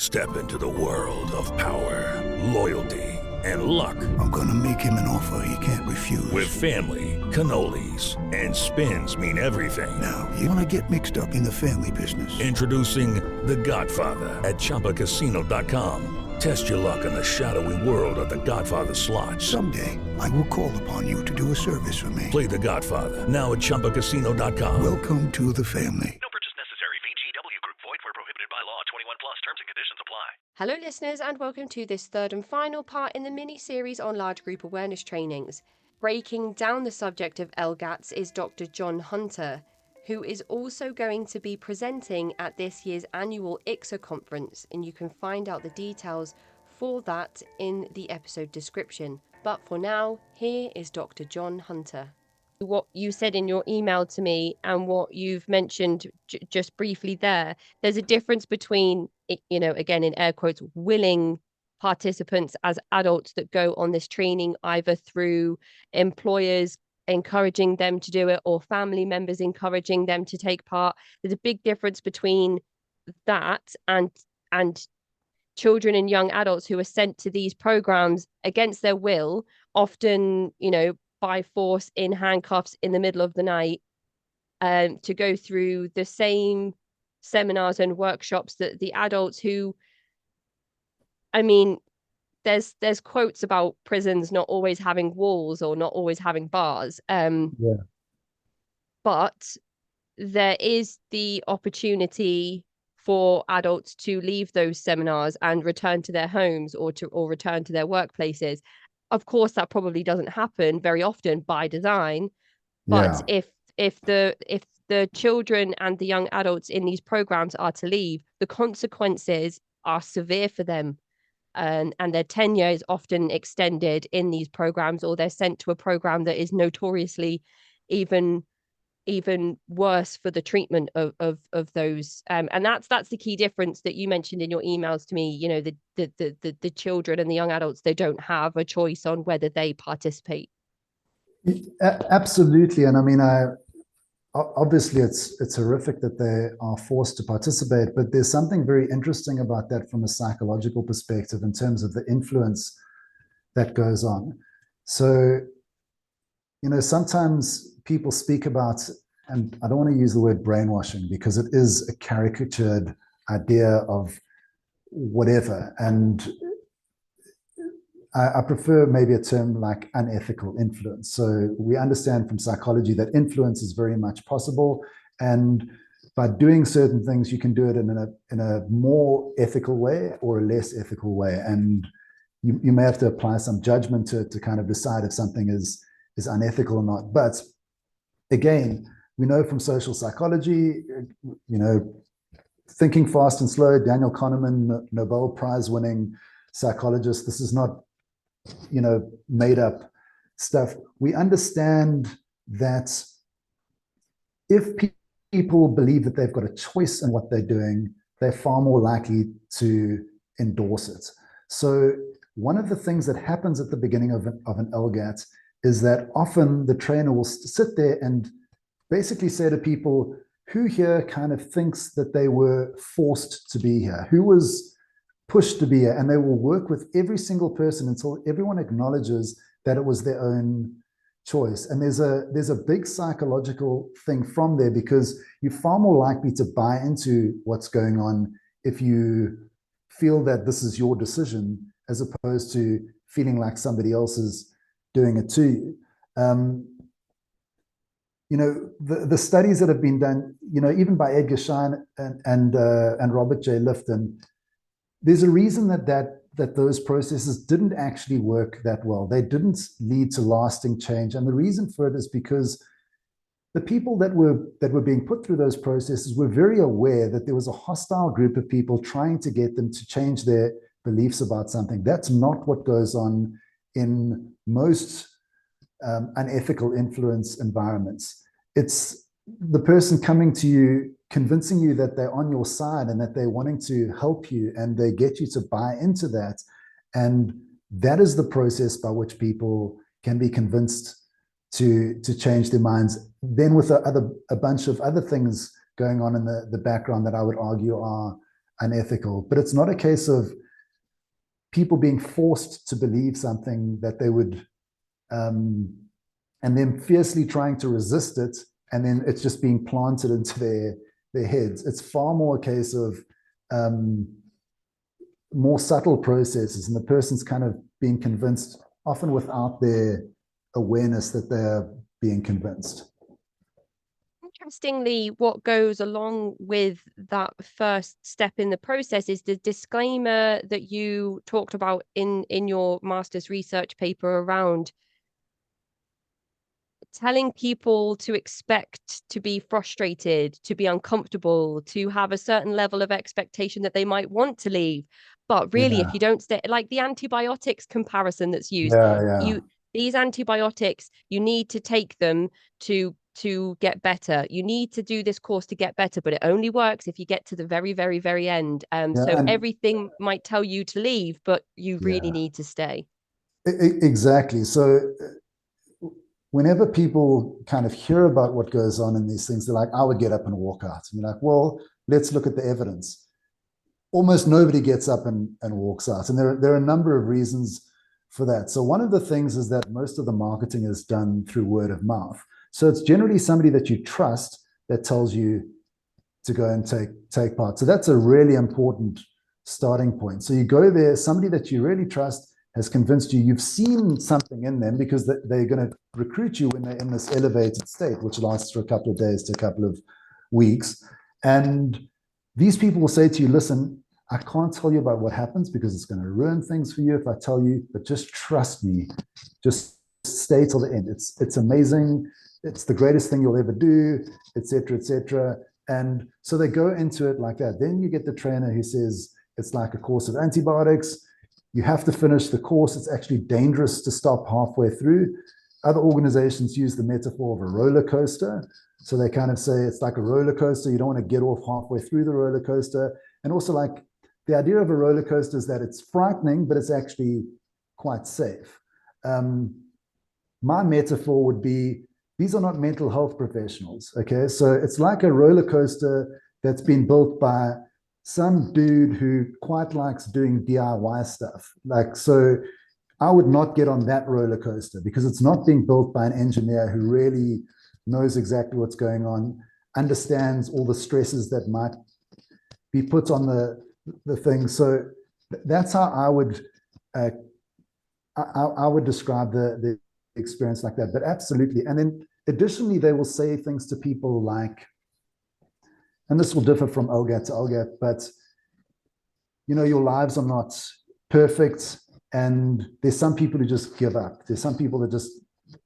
Step into the world of power, loyalty, and luck. I'm gonna make him an offer he can't refuse. With family, cannolis, and spins mean everything. Now, you wanna get mixed up in the family business. Introducing The Godfather at ChumbaCasino.com. Test your luck in the shadowy world of The Godfather slot. Someday, I will call upon you to do a service for me. Play The Godfather now at ChumbaCasino.com. Welcome to the family. No purchase necessary. VGW Group. Void where prohibited by law. 21 plus. Terms and conditions apply. Hello listeners, and welcome to this third and final part in the mini-series on large group awareness trainings. Breaking down the subject of LGATs is Dr. John Hunter, who is also going to be presenting at this year's annual ICSA conference, and you can find out the details for that in the episode description. But for now, here is Dr. John Hunter. What you said in your email to me and what you've mentioned just briefly there's a difference between, again in air quotes, willing participants as adults that go on this training either through employers encouraging them to do it or family members encouraging them to take part. There's a big difference between that and children and young adults who are sent to these programs against their will, often, by force, in handcuffs in the middle of the night, to go through the same seminars and workshops that the adults who, there's quotes about prisons not always having walls or not always having bars. But there is the opportunity for adults to leave those seminars and return to their homes or return to their workplaces. Of course, that probably doesn't happen very often by design. But if the children and the young adults in these programs are to leave, the consequences are severe for them. And their tenure is often extended in these programs, or they're sent to a program that is notoriously even worse for the treatment of those. And that's the key difference that you mentioned in your emails to me. The children and the young adults, they don't have a choice on whether they participate. Absolutely. And obviously it's horrific that they are forced to participate, but there's something very interesting about that from a psychological perspective in terms of the influence that goes on. So, sometimes people speak about, and I don't want to use the word brainwashing because it is a caricatured idea of whatever. And I prefer maybe a term like unethical influence. So we understand from psychology that influence is very much possible. And by doing certain things, you can do it in a more ethical way or a less ethical way. And you may have to apply some judgment to kind of decide if something is unethical or not. But again, we know from social psychology, thinking fast and slow, Daniel Kahneman, Nobel Prize winning psychologist, this is not made up stuff. We understand that if people believe that they've got a choice in what they're doing, they're far more likely to endorse it. So one of the things that happens at the beginning of an LGAT is that often the trainer will sit there and basically say to people, who here kind of thinks that they were forced to be here? Who was pushed to be here? And they will work with every single person until everyone acknowledges that it was their own choice. And there's a big psychological thing from there, because you're far more likely to buy into what's going on if you feel that this is your decision, as opposed to feeling like somebody else is doing it to you. The studies that have been done, even by Edgar Schein and Robert J. Lifton, there's a reason that those processes didn't actually work that well. They didn't lead to lasting change. And the reason for it is because the people that were being put through those processes were very aware that there was a hostile group of people trying to get them to change their beliefs about something. That's not what goes on in most unethical influence environments. It's the person coming to you, convincing you that they're on your side and that they're wanting to help you, and they get you to buy into that. And that is the process by which people can be convinced to change their minds. Then with a bunch of other things going on in the background that I would argue are unethical. But it's not a case of people being forced to believe something that they would, and then fiercely trying to resist it, and then it's just being planted into their heads. It's far more a case of more subtle processes, and the person's kind of being convinced, often without their awareness that they're being convinced. Interestingly, what goes along with that first step in the process is the disclaimer that you talked about in your master's research paper around telling people to expect to be frustrated, to be uncomfortable, to have a certain level of expectation that they might want to leave. But really, if you don't stay, like the antibiotics comparison that's used, these antibiotics, you need to take them to get better. You need to do this course to get better, but it only works if you get to the very, very, very end. So everything might tell you to leave, but you really need to stay. Exactly. So whenever people kind of hear about what goes on in these things, they're like, I would get up and walk out. And you're like, well, let's look at the evidence. Almost nobody gets up and walks out. And there are a number of reasons for that. So one of the things is that most of the marketing is done through word of mouth. So it's generally somebody that you trust that tells you to go and take part. So that's a really important starting point. So you go there, somebody that you really trust has convinced you, you've seen something in them, because they're going to recruit you when they're in this elevated state, which lasts for a couple of days to a couple of weeks. And these people will say to you, listen, I can't tell you about what happens because it's going to ruin things for you if I tell you, but just trust me. Just stay till the end. It's amazing. It's the greatest thing you'll ever do, etc., etc. And so they go into it like that. Then you get the trainer who says it's like a course of antibiotics. You have to finish the course. It's actually dangerous to stop halfway through. Other organizations use the metaphor of a roller coaster. So they kind of say it's like a roller coaster. You don't want to get off halfway through the roller coaster. And also, like, the idea of a roller coaster is that it's frightening, but it's actually quite safe. My metaphor would be, these are not mental health professionals, okay? So it's like a roller coaster that's been built by some dude who quite likes doing DIY stuff. Like, so I would not get on that roller coaster because it's not being built by an engineer who really knows exactly what's going on, understands all the stresses that might be put on the thing. So that's how I would describe the experience like that. But absolutely. And then additionally, they will say things to people like, and this will differ from LGAT to LGAT, but you know, your lives are not perfect, and there's some people who just give up. There's some people that just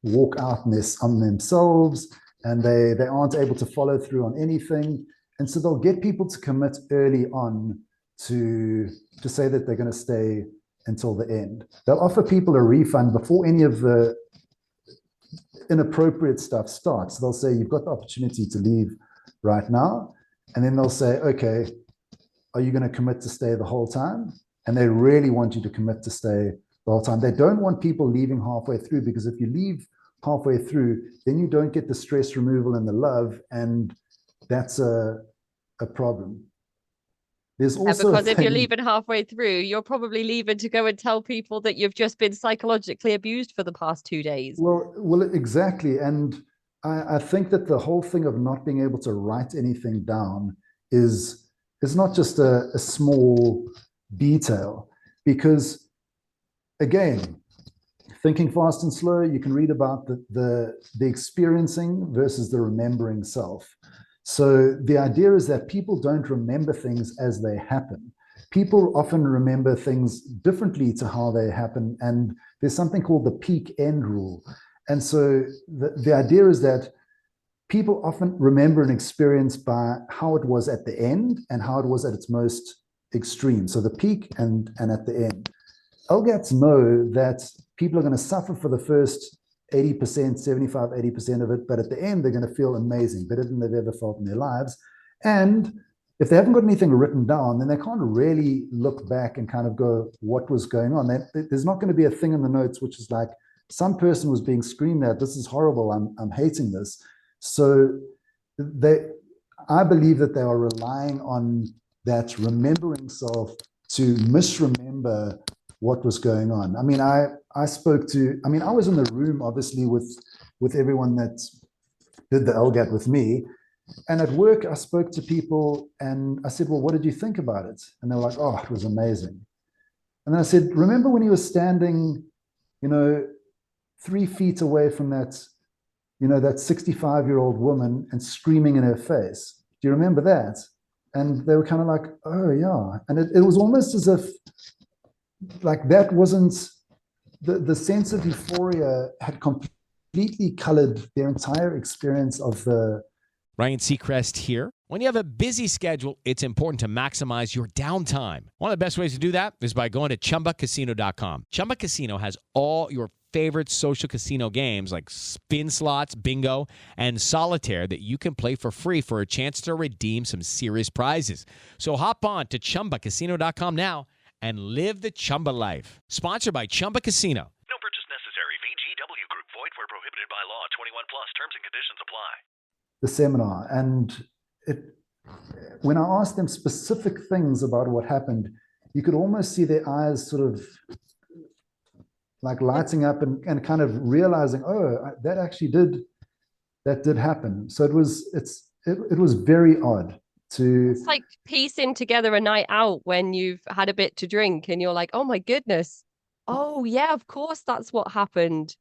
walk out on themselves, and they aren't able to follow through on anything. And so they'll get people to commit early on to say that they're going to stay until the end. They'll offer people a refund before any of the inappropriate stuff starts. They'll say, you've got the opportunity to leave right now. And then they'll say, okay, are you going to commit to stay the whole time? And they really want you to commit to stay the whole time. They don't want people leaving halfway through, because if you leave halfway through, then you don't get the stress removal and the love, and that's a problem. There's also because if you're leaving halfway through, you're probably leaving to go and tell people that you've just been psychologically abused for the past 2 days. Well, exactly. And I think that the whole thing of not being able to write anything down is not just a small detail, because again, thinking fast and slow, you can read about the experiencing versus the remembering self. So the idea is that people don't remember things as they happen. People often remember things differently to how they happen. And there's something called the peak end rule. And so the idea is that people often remember an experience by how it was at the end and how it was at its most extreme. So the peak and at the end. LGATs know that people are going to suffer for the first 80%, 75, 80% of it, but at the end, they're going to feel amazing, better than they've ever felt in their lives. And if they haven't got anything written down, then they can't really look back and kind of go, what was going on? There's not going to be a thing in the notes, which is like, some person was being screamed at, this is horrible, I'm hating this. So I believe that they are relying on that remembering self to misremember what was going on. I mean, I was in the room, obviously, with everyone that did the LGAT with me. And at work, I spoke to people and I said, well, what did you think about it? And they were like, oh, it was amazing. And then I said, remember when he was standing, 3 feet away from that 65-year-old woman and screaming in her face? Do you remember that? And they were kind of like, oh, yeah. And it was almost as if like that wasn't the sense of euphoria had completely colored their entire experience of the. Ryan Seacrest here. When you have a busy schedule, it's important to maximize your downtime. One of the best ways to do that is by going to ChumbaCasino.com. Chumba Casino has all your favorite social casino games like spin slots, bingo, and solitaire that you can play for free for a chance to redeem some serious prizes. So hop on to ChumbaCasino.com now and live the Chumba life. Sponsored by Chumba Casino. No purchase necessary. VGW Group. Void where prohibited by law. 21 plus. Terms and conditions apply. The seminar, and when I asked them specific things about what happened, you could almost see their eyes sort of like lighting up and kind of realizing, oh, that did happen. So it was very odd to. It's like piecing together a night out when you've had a bit to drink and you're like, oh my goodness, oh yeah, of course that's what happened.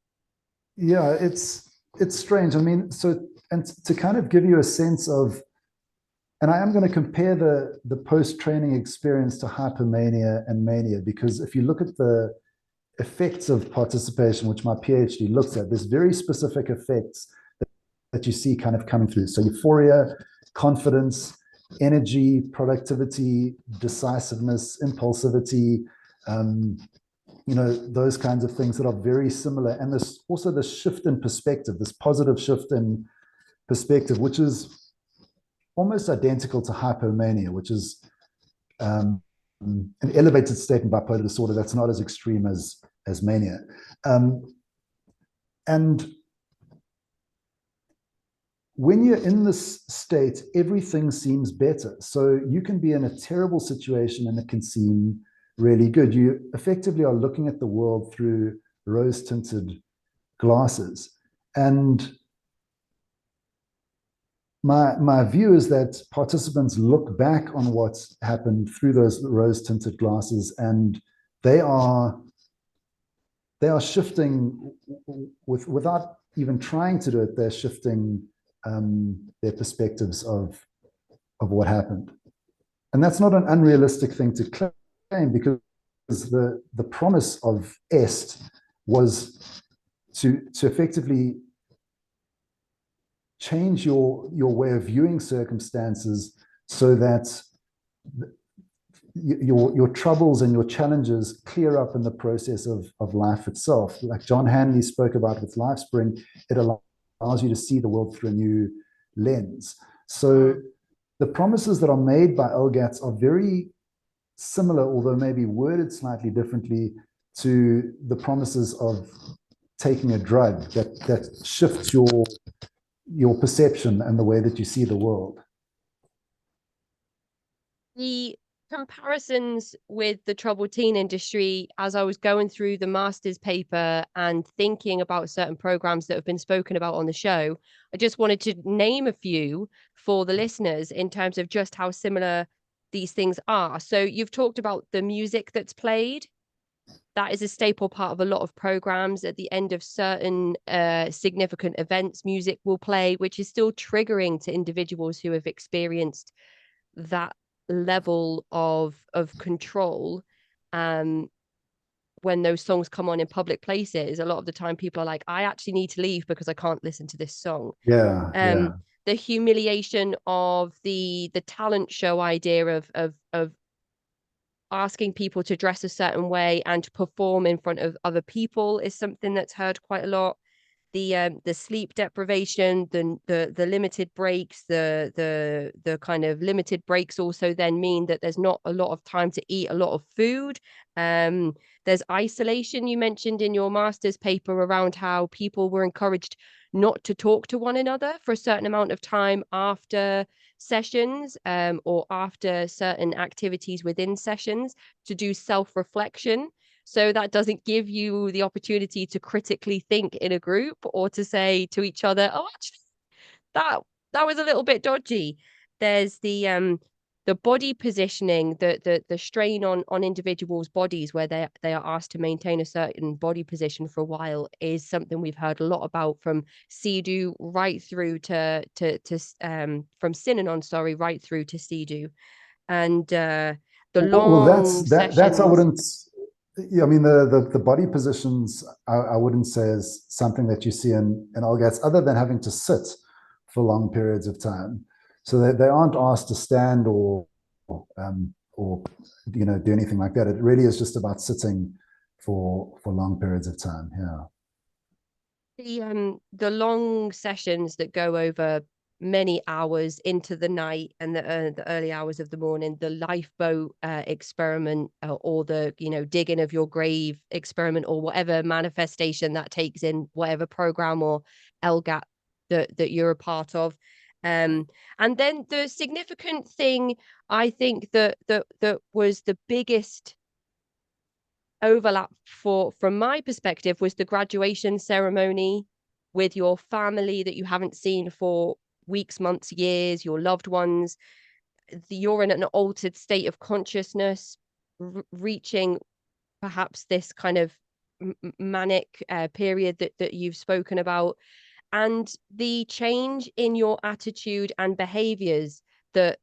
Yeah, it's strange. I mean, and to kind of give you a sense of, and I am going to compare the post-training experience to hypomania and mania, because if you look at the effects of participation, which my PhD looks at, there's very specific effects that you see kind of coming through. So euphoria, confidence, energy, productivity, decisiveness, impulsivity, those kinds of things that are very similar. And this also the shift in perspective, this positive shift in perspective, which is almost identical to hypomania, which is an elevated state in bipolar disorder that's not as extreme as mania. And when you're in this state, everything seems better. So you can be in a terrible situation and it can seem really good. You effectively are looking at the world through rose-tinted glasses. And my view is that participants look back on what's happened through those rose-tinted glasses, and they are shifting without even trying to do it. They're shifting their perspectives of what happened, and that's not an unrealistic thing to claim, because the promise of EST was to effectively change your way of viewing circumstances so that your troubles and your challenges clear up in the process of life itself. Like John Hanley spoke about with LifeSpring, it allows you to see the world through a new lens. So the promises that are made by LGATs are very similar, although maybe worded slightly differently, to the promises of taking a drug that shifts your perception and the way that you see the world. The comparisons with the troubled teen industry, as I was going through the master's paper and thinking about certain programs that have been spoken about on the show, I just wanted to name a few for the listeners in terms of just how similar these things are. So you've talked about the music that's played. That is a staple part of a lot of programs. At the end of certain significant events, music will play, which is still triggering to individuals who have experienced that level of control. When those songs come on in public places, a lot of the time people are like, I actually need to leave because I can't listen to this song. The humiliation of the talent show idea of asking people to dress a certain way and to perform in front of other people is something that's heard quite a lot. the sleep deprivation, the limited breaks, the kind of limited breaks also then mean that there's not a lot of time to eat a lot of food. There's isolation. You mentioned in your master's paper around how people were encouraged not to talk to one another for a certain amount of time after sessions, or after certain activities within sessions, to do self-reflection. So that doesn't give you the opportunity to critically think in a group, or to say to each other, oh, actually, that that was a little bit dodgy. There's the body positioning, the strain on individuals' bodies, where they are asked to maintain a certain body position for a while, is something we've heard a lot about from CEDU right through to from Synanon, sorry, right through to CEDU. And the Well, long that's I sessions. wouldn't. Yeah, I mean the body positions I wouldn't say is something that you see in LGATs, other than having to sit for long periods of time. So they aren't asked to stand or do anything like that. It really is just about sitting for long periods of time. Yeah. The long sessions that go over many hours into the night and the early hours of the morning, the lifeboat experiment, or the digging of your grave experiment, or whatever manifestation that takes in whatever program or LGAT that you're a part of. And then the significant thing, I think, that was the biggest overlap from my perspective, was the graduation ceremony with your family that you haven't seen for weeks, months, years, your loved ones. You're in an altered state of consciousness, reaching perhaps this kind of manic period that you've spoken about, and the change in your attitude and behaviors that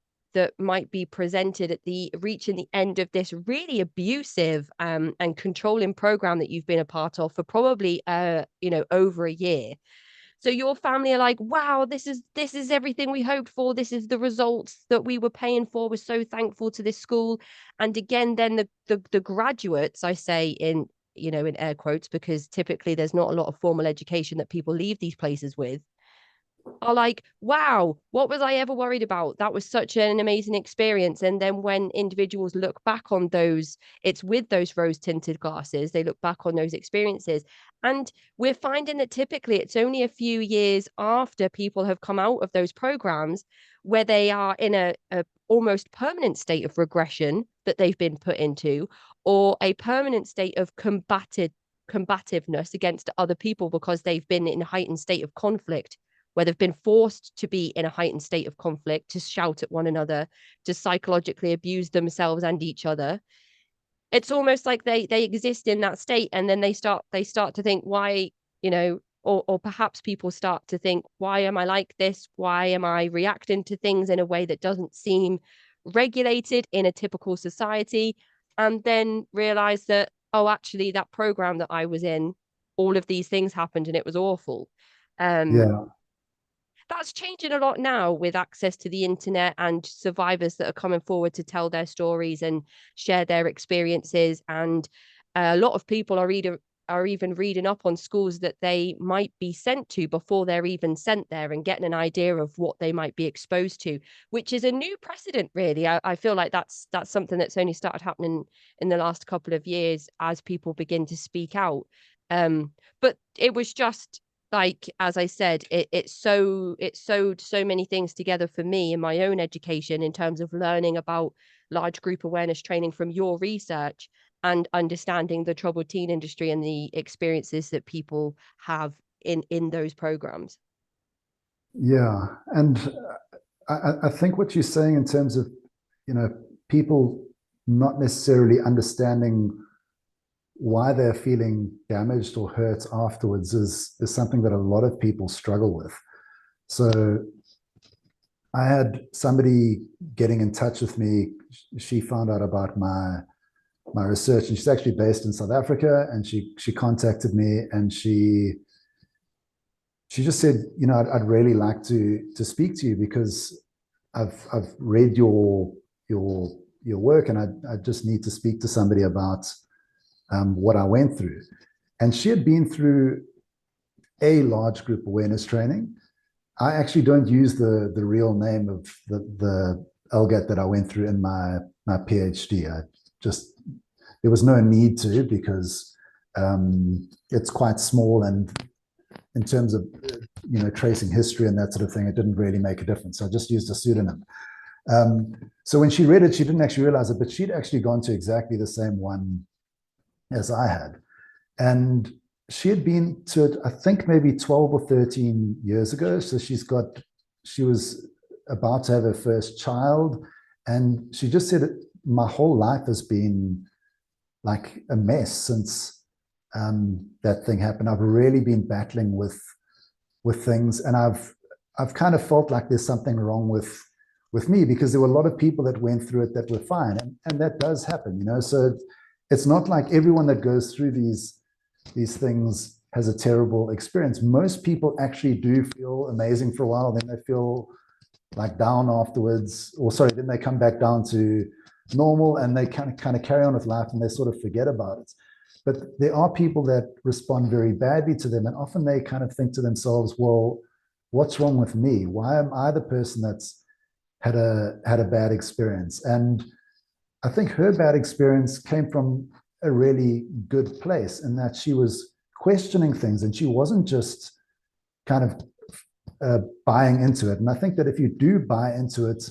might be presented at the reaching the end of this really abusive and controlling program that you've been a part of for probably over a year. So your family are like, wow, this is everything we hoped for. This is the results that we were paying for. We're so thankful to this school. And again, then the graduates, I say in air quotes, because typically there's not a lot of formal education that people leave these places with, are like, wow, what was I ever worried about? That was such an amazing experience. And then when individuals look back on those, it's with those rose-tinted glasses, they look back on those experiences. And we're finding that typically it's only a few years after people have come out of those programs where they are in a almost permanent state of regression that they've been put into, or a permanent state of combativeness against other people because they've been in a heightened state of conflict, where they've been forced to be in a heightened state of conflict, to shout at one another, to psychologically abuse themselves and each other. It's almost like they exist in that state, and then they start to think, why, or perhaps people start to think, why am I like this? Why am I reacting to things in a way that doesn't seem regulated in a typical society? And then realize that, oh, actually, that program that I was in, all of these things happened and it was awful. Yeah. That's changing a lot now with access to the internet and survivors that are coming forward to tell their stories and share their experiences. And a lot of people are even reading up on schools that they might be sent to before they're even sent there, and getting an idea of what they might be exposed to, which is a new precedent, really. I feel like that's something that's only started happening in the last couple of years as people begin to speak out. But it was just, like, as I said, it sewed so many things together for me in my own education, in terms of learning about large group awareness training from your research, and understanding the troubled teen industry and the experiences that people have in those programs. Yeah. And I think what you're saying in terms of, people not necessarily understanding why they're feeling damaged or hurt afterwards is something that a lot of people struggle with. So I had somebody getting in touch with me. She found out about my research, and she's actually based in South Africa, and she contacted me, and she just said, I'd really like to speak to you, because I've read your work, and I just need to speak to somebody about what I went through. And she had been through a large group awareness training. I actually don't use the real name of the LGAT that I went through in my PhD. There was no need to, because it's quite small, and in terms of tracing history and that sort of thing, it didn't really make a difference. So I just used a pseudonym. So when she read it, she didn't actually realize it, but she'd actually gone to exactly the same one as I had. And she had been to it, I think maybe 12 or 13 years ago. So she was about to have her first child. And she just said, my whole life has been like a mess since that thing happened. I've really been battling with things. And I've kind of felt like there's something wrong with me, because there were a lot of people that went through it that were fine. And that does happen, So it's not like everyone that goes through these things has a terrible experience. Most people actually do feel amazing for a while, then they feel like down afterwards, then they come back down to normal, and they kind of carry on with life, and they sort of forget about it. But there are people that respond very badly to them, and often they kind of think to themselves, well, what's wrong with me? Why am I the person that's had a bad experience? And I think her bad experience came from a really good place, in that she was questioning things, and she wasn't just kind of buying into it. And I think that if you do buy into it,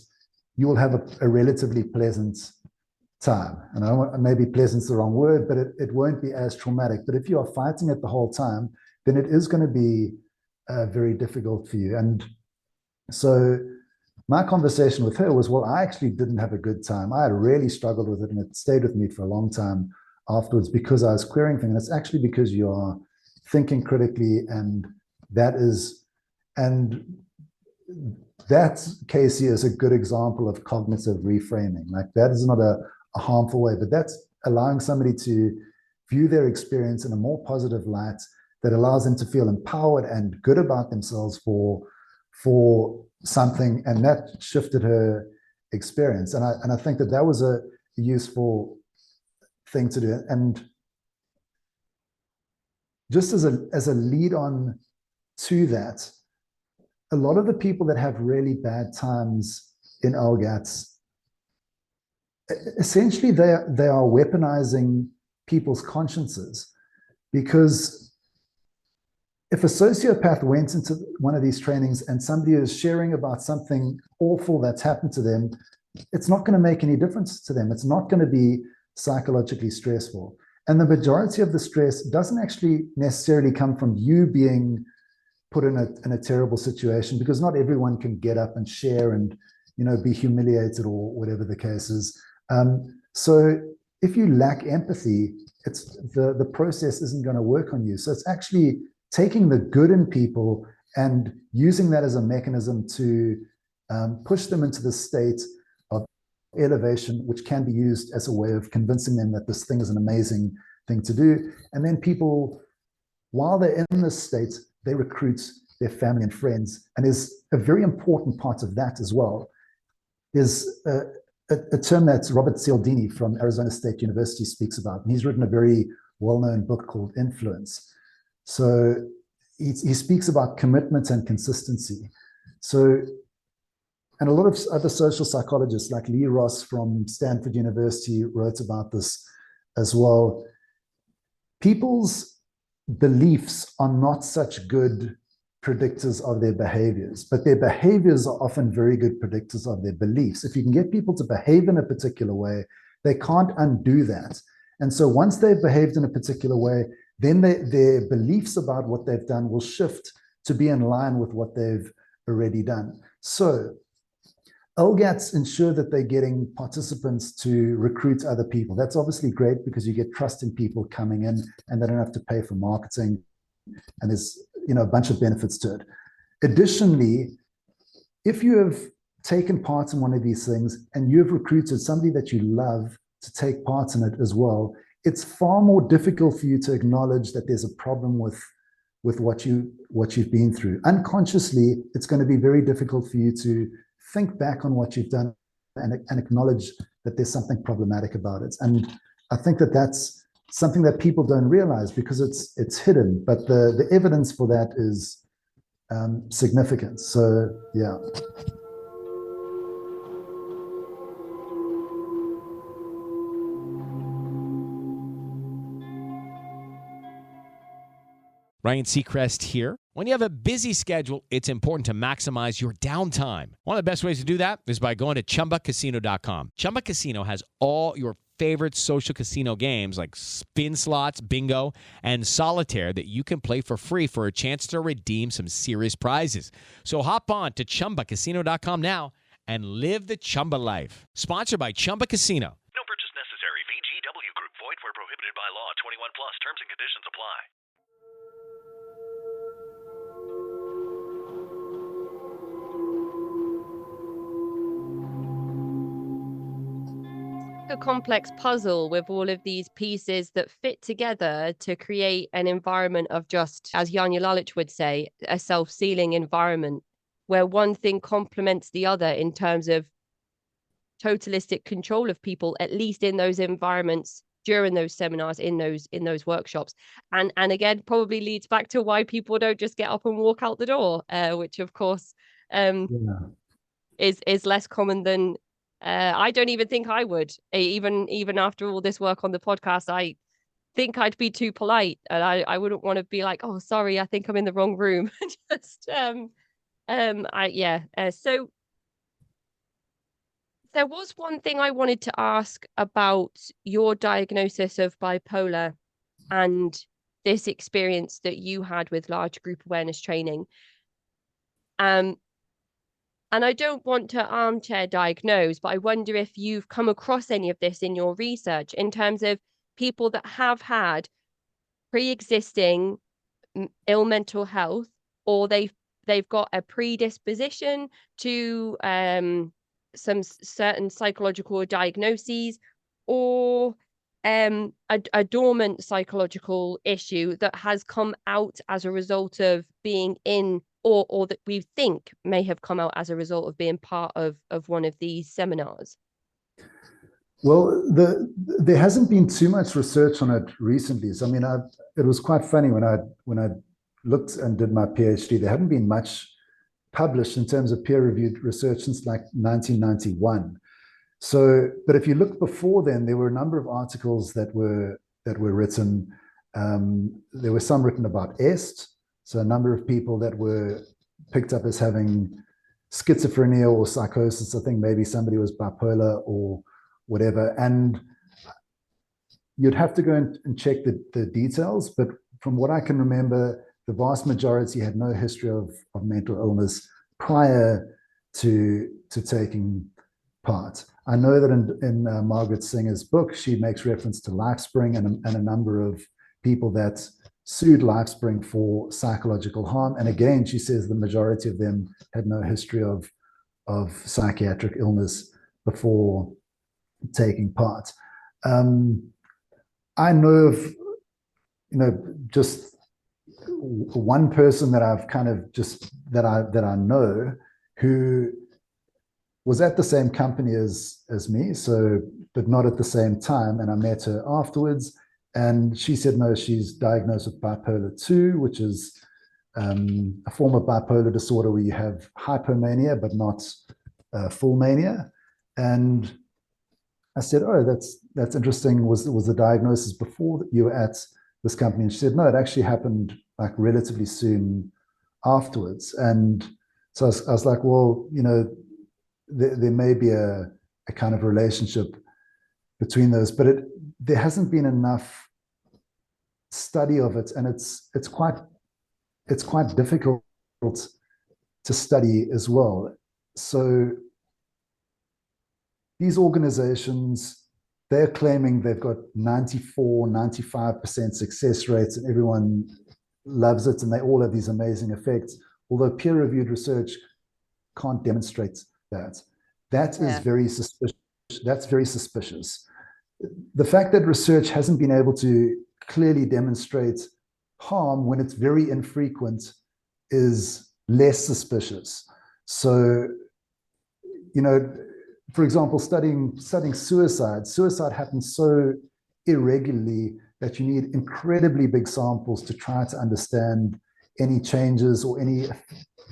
you will have a relatively pleasant time. And maybe pleasant's the wrong word, but it won't be as traumatic. But if you are fighting it the whole time, then it is going to be very difficult for you. And so my conversation with her was, well, I actually didn't have a good time. I had really struggled with it, and it stayed with me for a long time afterwards, because I was querying things. And it's actually because you are thinking critically, and that, Casey, is a good example of cognitive reframing. Like, that is not a harmful way, but that's allowing somebody to view their experience in a more positive light, that allows them to feel empowered and good about themselves for something. And that shifted her experience. And I think that was a useful thing to do. And just as a lead on to that, a lot of the people that have really bad times in LGATs, essentially they are weaponizing people's consciences. Because if a sociopath went into one of these trainings and somebody is sharing about something awful that's happened to them, it's not going to make any difference to them. It's not going to be psychologically stressful. And the majority of the stress doesn't actually necessarily come from you being put in a terrible situation, because not everyone can get up and share and be humiliated or whatever the case is. So if you lack empathy, it's the process isn't going to work on you. So it's actually taking the good in people and using that as a mechanism to push them into the state of elevation, which can be used as a way of convincing them that this thing is an amazing thing to do. And then people, while they're in this state, they recruit their family and friends. And there's a very important part of that as well. There's a term that Robert Cialdini from Arizona State University speaks about. And he's written a very well-known book called Influence. So he speaks about commitment and consistency. So, and a lot of other social psychologists like Lee Ross from Stanford University wrote about this as well. People's beliefs are not such good predictors of their behaviors, but their behaviors are often very good predictors of their beliefs. If you can get people to behave in a particular way, they can't undo that. And so once they've behaved in a particular way, then their beliefs about what they've done will shift to be in line with what they've already done. So LGATs ensure that they're getting participants to recruit other people. That's obviously great, because you get trust in people coming in, and they don't have to pay for marketing, and there's a bunch of benefits to it. Additionally, if you have taken part in one of these things and you've recruited somebody that you love to take part in it as well, it's far more difficult for you to acknowledge that there's a problem with what you've been through. Unconsciously, it's going to be very difficult for you to think back on what you've done and acknowledge that there's something problematic about it. And I think that that's something that people don't realize because it's hidden, but the evidence for that is significant. So yeah. Ryan Seacrest here. When you have a busy schedule, it's important to maximize your downtime. One of the best ways to do that is by going to ChumbaCasino.com. Chumba Casino has all your favorite social casino games like spin slots, bingo, and solitaire that you can play for free for a chance to redeem some serious prizes. So hop on to ChumbaCasino.com now and live the Chumba life. Sponsored by Chumba Casino. No purchase necessary. VGW Group. Void where prohibited by law. 21 plus. Terms and conditions apply. A complex puzzle with all of these pieces that fit together to create an environment of just, as Janja Lalich would say, a self-sealing environment where one thing complements the other in terms of totalistic control of people, at least in those environments, during those seminars, in those workshops. And again, probably leads back to why people don't just get up and walk out the door, which of course is less common than I don't even think I would. Even after all this work on the podcast, I think I'd be too polite, and I wouldn't want to be like, oh, sorry, I think I'm in the wrong room. Just so there was one thing I wanted to ask about your diagnosis of bipolar and this experience that you had with large group awareness training. And I don't want to armchair diagnose, but I wonder if you've come across any of this in your research in terms of people that have had pre-existing ill mental health, or they've got a predisposition to some certain psychological diagnoses, or a dormant psychological issue that has come out as a result of being in, or that we think may have come out as a result of being part of one of these seminars? Well, there hasn't been too much research on it recently. So I mean, it was quite funny when I looked and did my PhD. There hadn't been much published in terms of peer-reviewed research since like 1991. So, but if you look before then, there were a number of articles that were written. There were some written about EST. So a number of people that were picked up as having schizophrenia or psychosis. I think maybe somebody was bipolar or whatever. And you'd have to go and check the details. But from what I can remember, the vast majority had no history of mental illness prior to taking part. I know that in Margaret Singer's book, she makes reference to LifeSpring and a number of people that sued LifeSpring for psychological harm. And again, she says the majority of them had no history of psychiatric illness before taking part. I know of, just one person that I've kind of just that I know who was at the same company as me, so but not at the same time. And I met her afterwards. And she said, no, she's diagnosed with bipolar 2, which is a form of bipolar disorder where you have hypomania, but not full mania. And I said, oh, that's interesting. Was the diagnosis before you were at this company? And she said, no, it actually happened like relatively soon afterwards. And so I was like, well, there may be a kind of relationship between those, but there hasn't been enough study of it, and it's quite difficult to study as well. So these organizations, they're claiming they've got 95% success rates and everyone loves it and they all have these amazing effects, although peer-reviewed research can't demonstrate that. That is very suspicious. That's very suspicious. The fact that research hasn't been able to clearly demonstrate harm when it's very infrequent is less suspicious. So, for example, studying suicide happens so irregularly that you need incredibly big samples to try to understand any changes or any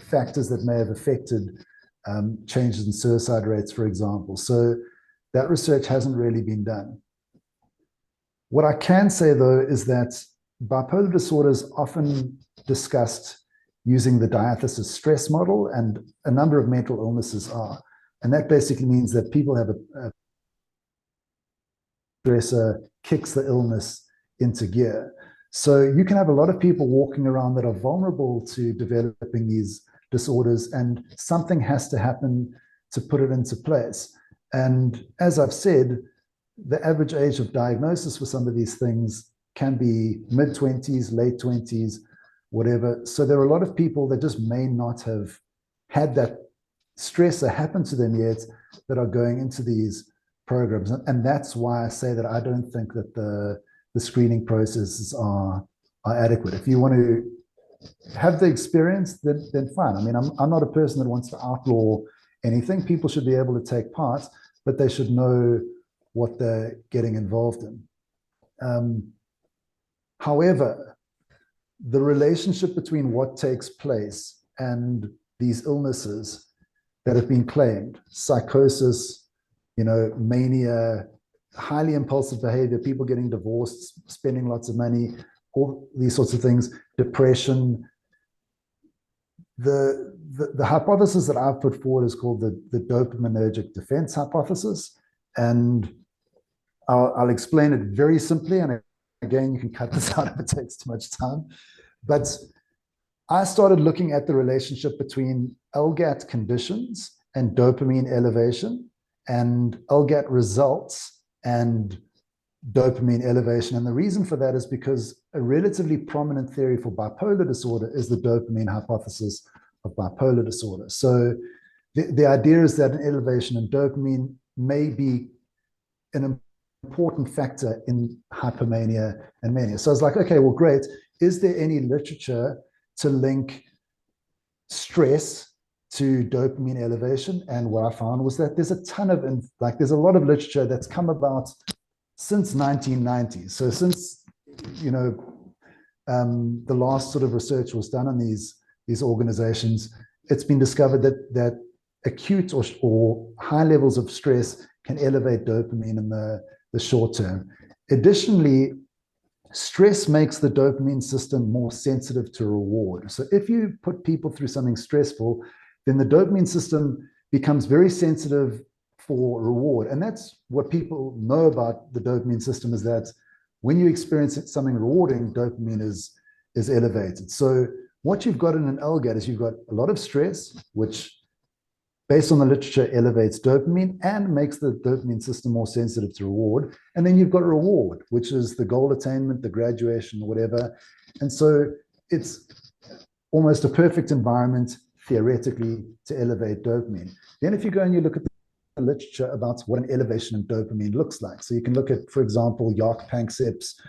factors that may have affected changes in suicide rates, for example. So that research hasn't really been done. What I can say, though, is that bipolar disorder is often discussed using the diathesis stress model, and a number of mental illnesses are. And that basically means that people have a stressor kicks the illness into gear. So you can have a lot of people walking around that are vulnerable to developing these disorders, and something has to happen to put it into place. And as I've said, the average age of diagnosis for some of these things can be mid-20s, late 20s, whatever. So there are a lot of people that just may not have had that stressor happen to them yet that are going into these programs. And that's why I say that I don't think that the screening processes are adequate. If you want to have the experience, then fine. I mean, I'm not a person that wants to outlaw anything. People should be able to take part, but they should know what they're getting involved in. However, the relationship between what takes place and these illnesses that have been claimed, psychosis, mania, highly impulsive behavior, people getting divorced, spending lots of money, all these sorts of things, depression. The hypothesis that I've put forward is called the dopaminergic defense hypothesis. And I'll explain it very simply. And again, you can cut this out if it takes too much time. But I started looking at the relationship between LGAT conditions and dopamine elevation, and LGAT results and dopamine elevation. And the reason for that is because a relatively prominent theory for bipolar disorder is the dopamine hypothesis of bipolar disorder. So the idea is that an elevation in dopamine may be an important factor in hypomania and mania. So I was like, okay, well, great. Is there any literature to link stress to dopamine elevation? And what I found was that there's a lot of literature that's come about since 1990. So since, the last sort of research was done on these organizations, it's been discovered that acute or high levels of stress can elevate dopamine in the short term. Additionally, stress makes the dopamine system more sensitive to reward. So if you put people through something stressful, then the dopamine system becomes very sensitive for reward. And that's what people know about the dopamine system, is that when you experience something rewarding, dopamine is elevated. So what you've got in an LGAT is you've got a lot of stress, which based on the literature elevates dopamine and makes the dopamine system more sensitive to reward. And then you've got reward, which is the goal attainment, the graduation, whatever. And so it's almost a perfect environment theoretically to elevate dopamine. Then if you go and you look at the literature about what an elevation in dopamine looks like. So you can look at, for example, Jaak Panksepp's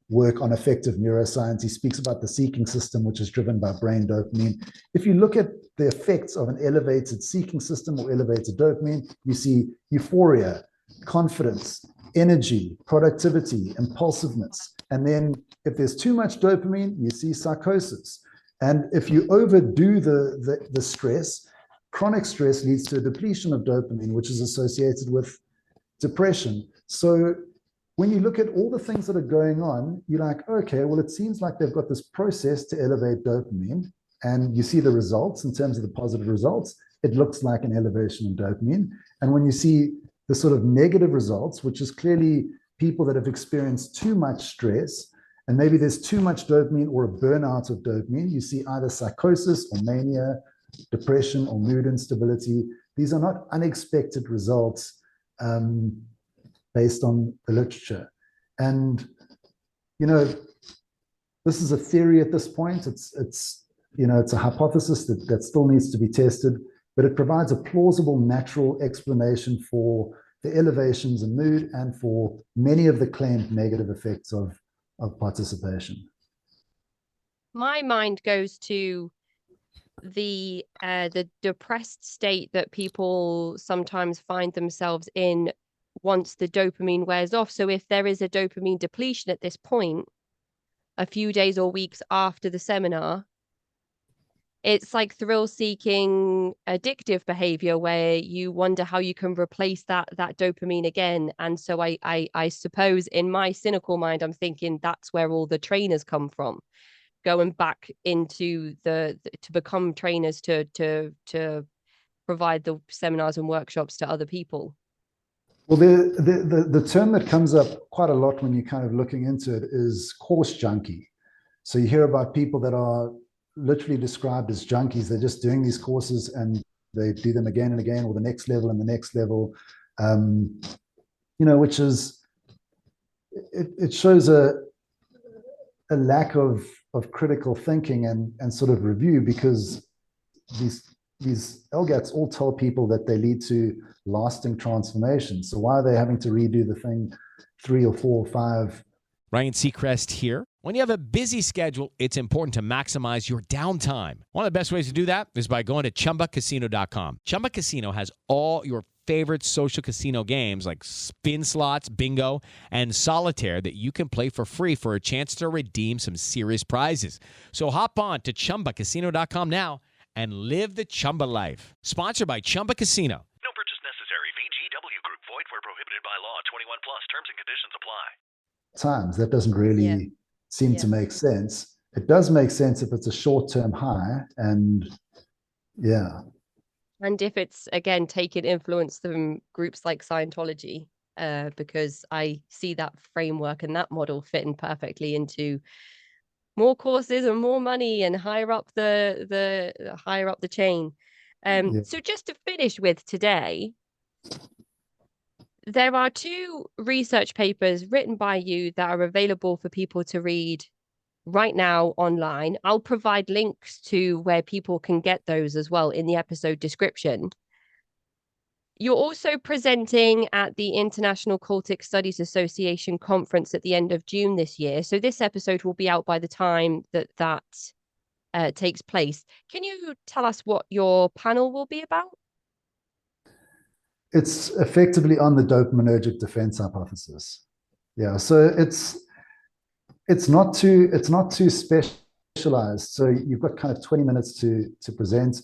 work on affective neuroscience. He speaks about the seeking system, which is driven by brain dopamine. If you look at the effects of an elevated seeking system or elevated dopamine, you see euphoria, confidence, energy, productivity, impulsiveness. And then if there's too much dopamine, you see psychosis. And if you overdo the stress, chronic stress leads to a depletion of dopamine, which is associated with depression. So when you look at all the things that are going on, you're like, okay, well, it seems like they've got this process to elevate dopamine, and you see the results in terms of the positive results. It looks like an elevation in dopamine. And when you see the sort of negative results, which is clearly people that have experienced too much stress, and maybe there's too much dopamine or a burnout of dopamine, you see either psychosis or mania, depression or mood instability. These are not unexpected results based on the literature. And, this is a theory at this point. It's a hypothesis that still needs to be tested, but it provides a plausible natural explanation for the elevations in mood and for many of the claimed negative effects of participation. My mind goes to the depressed state that people sometimes find themselves in once the dopamine wears off. So if there is a dopamine depletion at this point, a few days or weeks after the seminar, it's like thrill-seeking addictive behavior where you wonder how you can replace that dopamine again. And so I suppose in my cynical mind, I'm thinking that's where all the trainers come from, going back into to become trainers to provide the seminars and workshops to other people. Well, the term that comes up quite a lot when you're kind of looking into it is course junkie. So you hear about people that are literally described as junkies. They're just doing these courses and they do them again and again, or the next level and the next level, which is, it shows a lack of critical thinking and sort of review, because these LGATs all tell people that they lead to lasting transformation. So why are they having to redo the thing 3 or 4 or 5? Ryan Seacrest here. When you have a busy schedule, it's important to maximize your downtime. One of the best ways to do that is by going to ChumbaCasino.com. Chumba Casino has all your favorite social casino games like spin slots, bingo, and solitaire that you can play for free for a chance to redeem some serious prizes. So hop on to ChumbaCasino.com now and live the Chumba life. Sponsored by Chumba Casino. No purchase necessary. VGW Group. Void where prohibited by law. 21 plus. Terms and conditions apply. Times that doesn't really seem to make sense. It does make sense if it's a short-term high, and if it's again taking influence from groups like Scientology, because I see that framework and that model fitting perfectly into more courses and more money and higher up the chain. So just to finish with today, there are 2 research papers written by you that are available for people to read right now online. I'll provide links to where people can get those as well in the episode description. You're also presenting at the International Cultic Studies Association conference at the end of June this year. So this episode will be out by the time that takes place. Can you tell us what your panel will be about? It's effectively on the dopaminergic defense hypothesis. Yeah, so it's not too specialized. So you've got kind of 20 minutes to present,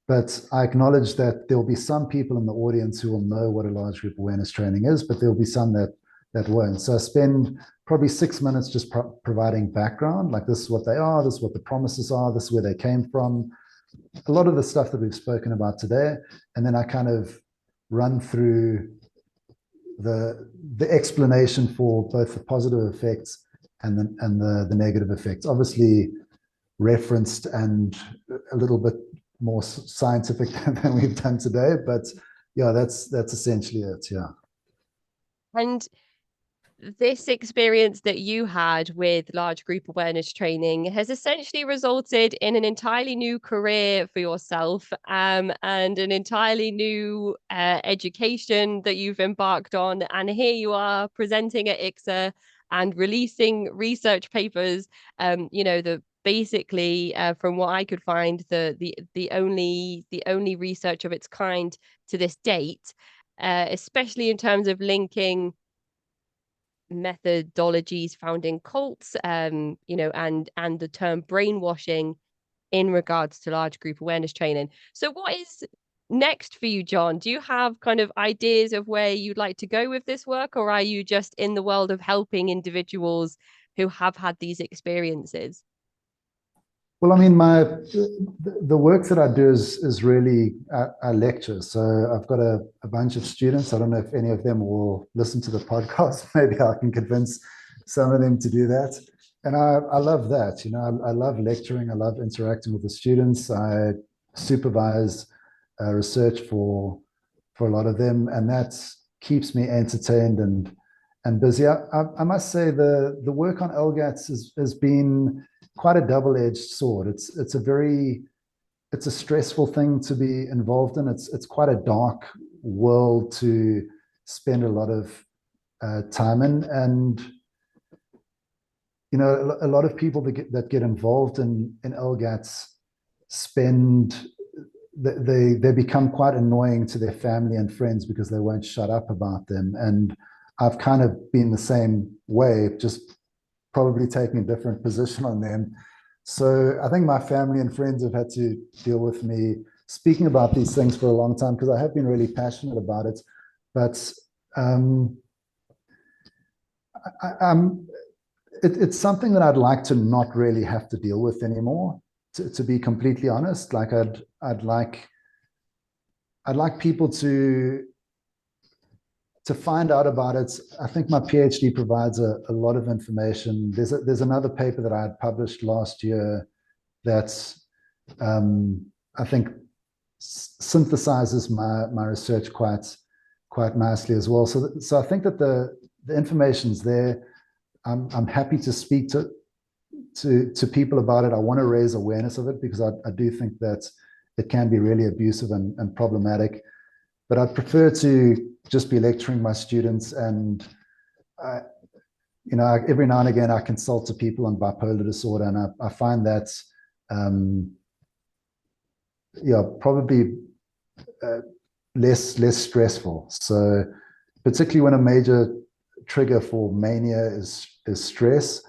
but I acknowledge that there will be some people in the audience who will know what a large group awareness training is, but there will be some that won't. So I spend probably 6 minutes just providing background, like this is what they are, this is what the promises are, this is where they came from, a lot of the stuff that we've spoken about today, and then I kind of run through the explanation for both the positive effects and the negative effects, obviously referenced and a little bit more scientific than we've done today, but that's essentially it. And this experience that you had with large group awareness training has essentially resulted in an entirely new career for yourself, and an entirely new education that you've embarked on. And here you are presenting at ICSA and releasing research papers, basically from what I could find, the only research of its kind to this date, especially in terms of linking methodologies found in cults, and the term brainwashing in regards to large group awareness training. So what is next for you, John? Do you have kind of ideas of where you'd like to go with this work, or are you just in the world of helping individuals who have had these experiences? Well, I mean, the work that I do is really I lecture. So I've got a bunch of students. I don't know if any of them will listen to the podcast. Maybe I can convince some of them to do that. And I love that. I love lecturing. I love interacting with the students. I supervise research for a lot of them, and that keeps me entertained and busy. I must say the work on LGATs has been quite a double-edged sword. It's a stressful thing to be involved in. It's quite a dark world to spend a lot of time in, and a lot of people that get involved in LGATs spend they become quite annoying to their family and friends because they won't shut up about them. And I've kind of been the same way, just probably taking a different position on them. So I think my family and friends have had to deal with me speaking about these things for a long time because I have been really passionate about it. But it's something that I'd like to not really have to deal with anymore. To be completely honest, like I'd like people to find out about it. I think my PhD provides a lot of information. There's another paper that I had published last year that I think synthesizes my research quite nicely as well. So I think that the information's there. I'm happy to speak to people about it. I want to raise awareness of it because I do think that it can be really abusive and problematic. But I'd prefer to just be lecturing my students, and every now and again I consult to people on bipolar disorder, and I find that probably less stressful. So particularly when a major trigger for mania is stress,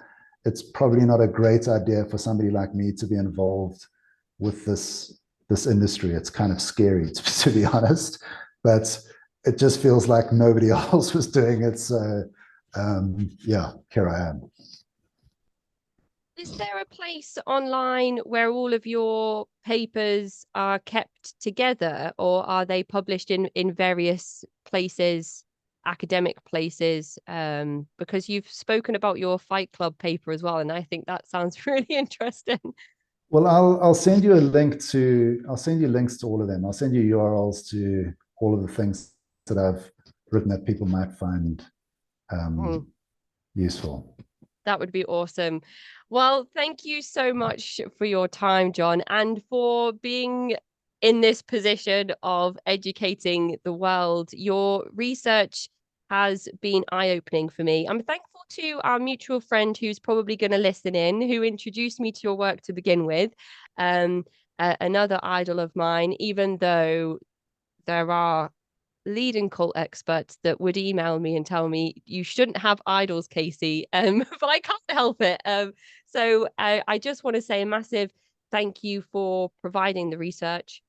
it's probably not a great idea for somebody like me to be involved with this industry. It's kind of scary, to be honest, but it just feels like nobody else was doing it. So here I am. Is there a place online where all of your papers are kept together, or are they published in various places, academic places? Because you've spoken about your Fight Club paper as well, and I think that sounds really interesting. Well, I'll send you links to all of them. I'll send you URLs to all of the things that I've written that people might find useful. That would be awesome. Well, thank you so much for your time, John, and for being in this position of educating the world. Your research has been eye-opening for me. I'm thankful to our mutual friend who's probably going to listen in, who introduced me to your work to begin with. Another idol of mine, even though there are leading cult experts that would email me and tell me you shouldn't have idols, Casey, but I can't help it. So I just want to say a massive thank you for providing the research,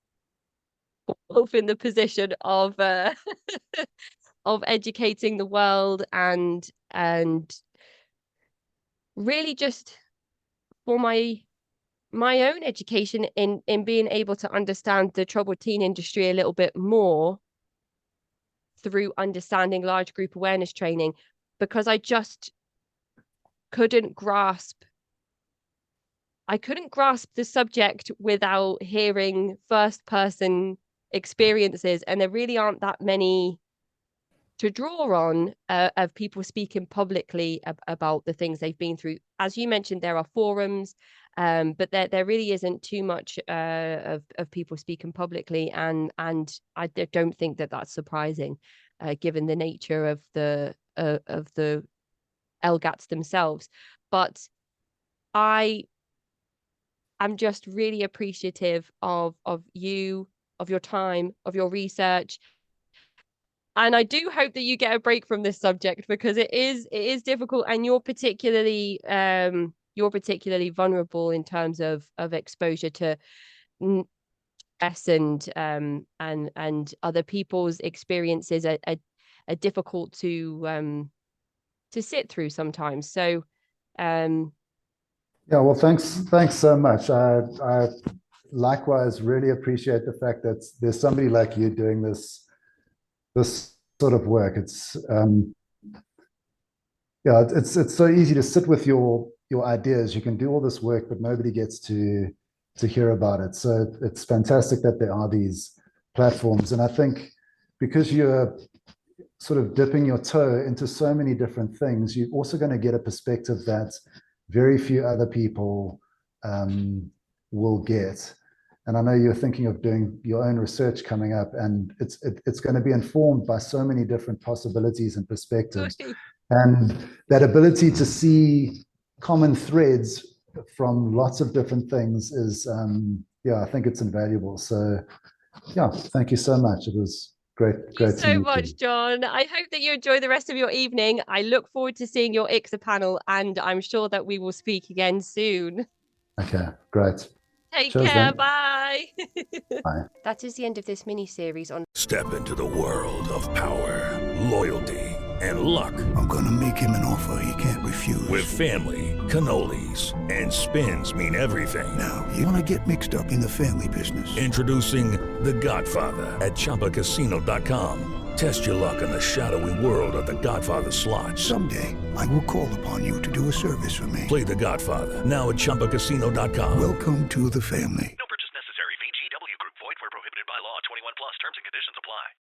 both in the position of of educating the world and really just for my own education in being able to understand the troubled teen industry a little bit more through understanding large group awareness training, because I just couldn't grasp the subject without hearing first person experiences, and there really aren't that many to draw on of people speaking publicly about the things they've been through. As you mentioned, there are forums, but there really isn't too much of people speaking publicly, and I don't think that that's surprising, given the nature of the LGATs themselves. But I am just really appreciative of you, of your time, of your research. And I do hope that you get a break from this subject, because it is difficult, and you're particularly vulnerable in terms of exposure to stress and other people's experiences are difficult to sit through sometimes. So well, thanks so much. I likewise really appreciate the fact that there's somebody like you doing this sort of work. It's it's so easy to sit with your ideas. You can do all this work, but nobody gets to hear about it. So it's fantastic that there are these platforms. And I think because you're sort of dipping your toe into so many different things, you're also going to get a perspective that very few other people will get. And I know you're thinking of doing your own research coming up, and it's going to be informed by so many different possibilities and perspectives. And that ability to see common threads from lots of different things is yeah, I think it's invaluable. So yeah, thank you so much. It was great. Thank you Great to so meet much, you. John. I hope that you enjoy the rest of your evening. I look forward to seeing your ICSA panel, and I'm sure that we will speak again soon. Okay, great. Take Cheers care. then. Bye. Bye. That is the end of this mini series on Step into the world of power, loyalty, and luck. I'm gonna make him an offer he can't refuse. With family, cannolis, and spins mean everything. Now, you wanna get mixed up in the family business. Introducing The Godfather at ChumbaCasino.com. Test your luck in the shadowy world of The Godfather slot. Someday, I will call upon you to do a service for me. Play The Godfather now at ChumbaCasino.com. Welcome to the family. No purchase necessary. VGW Group. Void where prohibited by law. 21 plus. Terms and conditions apply.